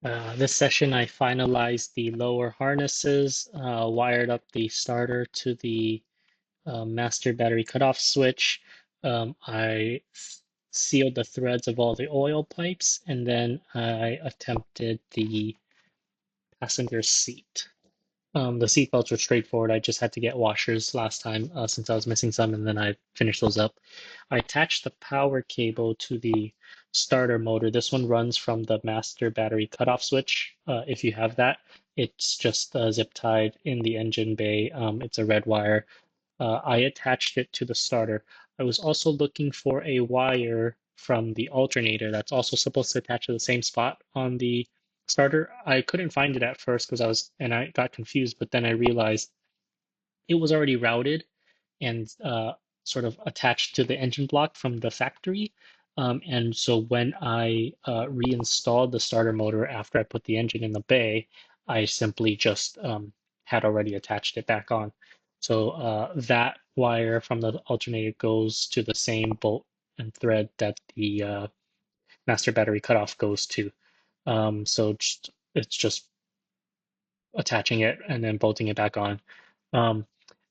This session, I finalized the lower harnesses, wired up the starter to the master battery cutoff switch. I sealed the threads of all the oil pipes, and then I attempted the passenger seat. The seat belts were straightforward. I just had to get washers last time since I was missing some, and then I finished those up. I attached the power cable to the starter motor. This one runs from the master battery cutoff switch. If you have that, it's just zip tied in the engine bay. It's a red wire. I attached it to the starter. I was also looking for a wire from the alternator that's also supposed to attach to the same spot on the starter. I couldn't find it at first and I got confused, but then I realized it was already routed and sort of attached to the engine block from the factory. And so when I reinstalled the starter motor after I put the engine in the bay, I simply just had already attached it back on. So that wire from the alternator goes to the same bolt and thread that the master battery cutoff goes to. It's just attaching it and then bolting it back on. Um,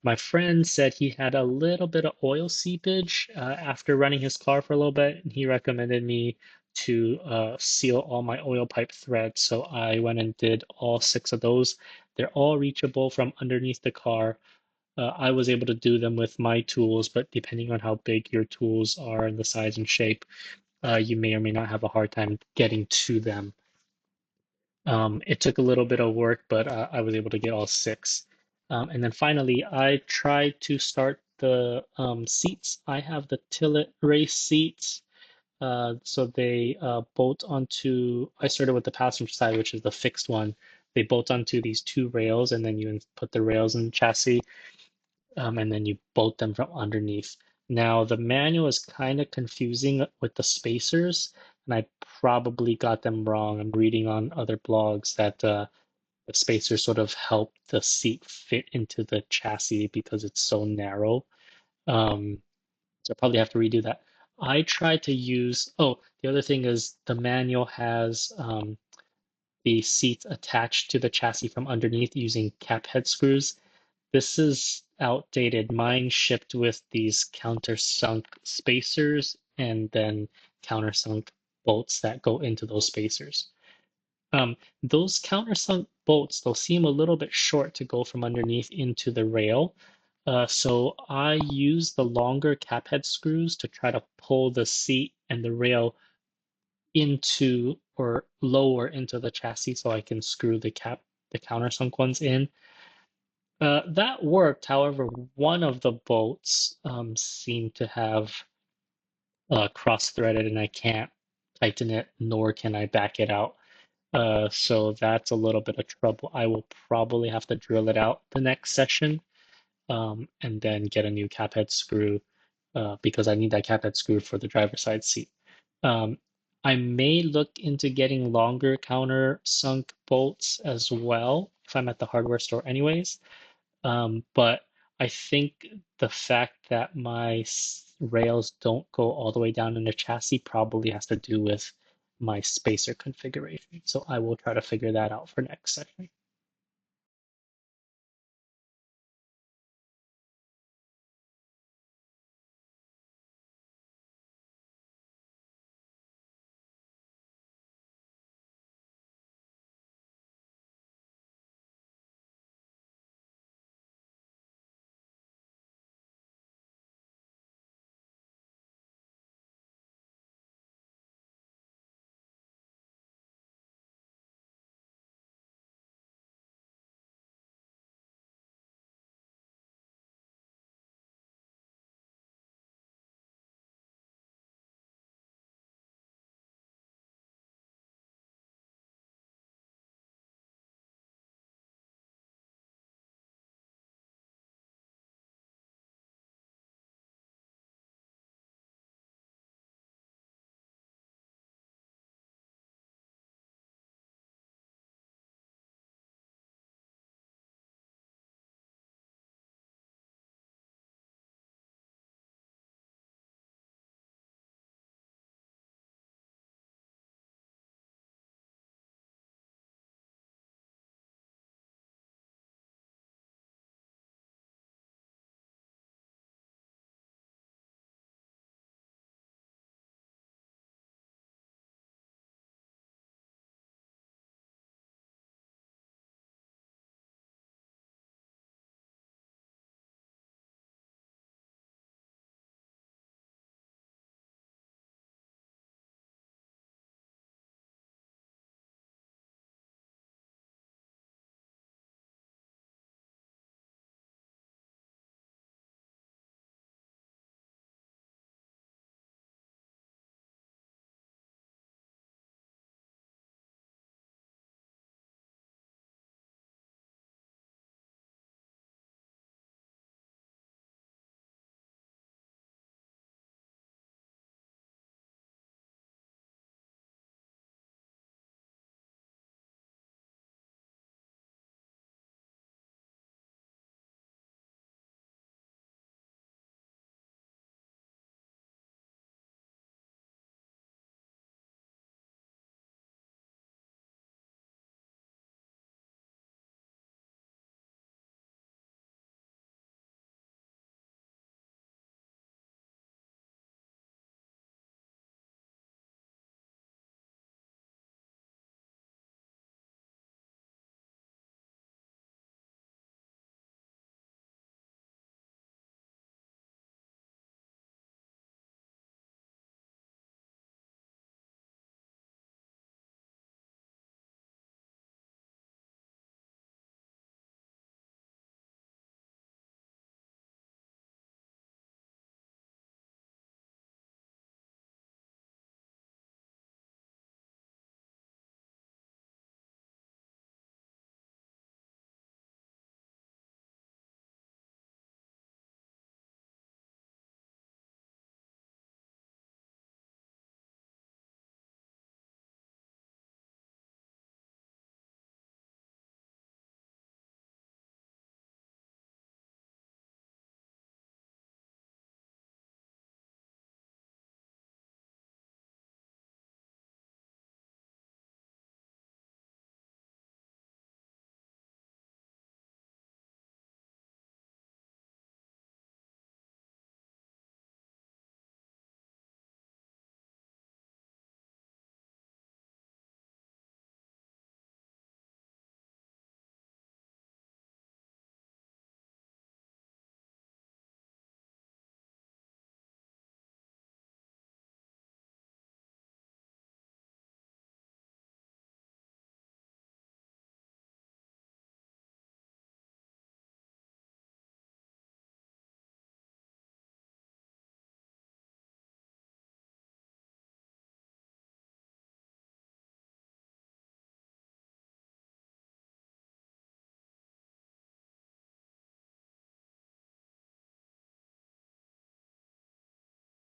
my friend said he had a little bit of oil seepage after running his car for a little bit, and he recommended me to seal all my oil pipe threads. So I went and did all six of those. They're all reachable from underneath the car. I was able to do them with my tools, but depending on how big your tools are and the size and shape, you may or may not have a hard time getting to them. It took a little bit of work, but I was able to get all six. And then finally, I tried to start the seats. I have the Tillet race seats. So they bolt onto, I started with the passenger side, which is the fixed one. They bolt onto these two rails, and then you put the rails in the chassis, and then you bolt them from underneath. Now, the manual is kind of confusing with the spacers, and I probably got them wrong. I'm reading on other blogs that the spacers sort of help the seat fit into the chassis because it's so narrow. So I probably have to redo that. I tried to use, oh, the other thing is the manual has the seats attached to the chassis from underneath using cap head screws. This is outdated. Mine shipped with these countersunk spacers and then countersunk bolts that go into those spacers. Those countersunk bolts, they'll seem a little bit short to go from underneath into the rail. So I use the longer cap head screws to try to pull the seat and the rail into or lower into the chassis so I can screw the countersunk ones in. That worked. However, one of the bolts seemed to have cross-threaded and I can't tighten it, nor can I back it out. So that's a little bit of trouble. I will probably have to drill it out the next session, and then get a new cap head screw because I need that cap head screw for the driver's side seat. Um, I may look into getting longer countersunk bolts as well if I'm at the hardware store anyways. But I think the fact that my rails don't go all the way down in the chassis probably has to do with my spacer configuration. So I will try to figure that out for next session.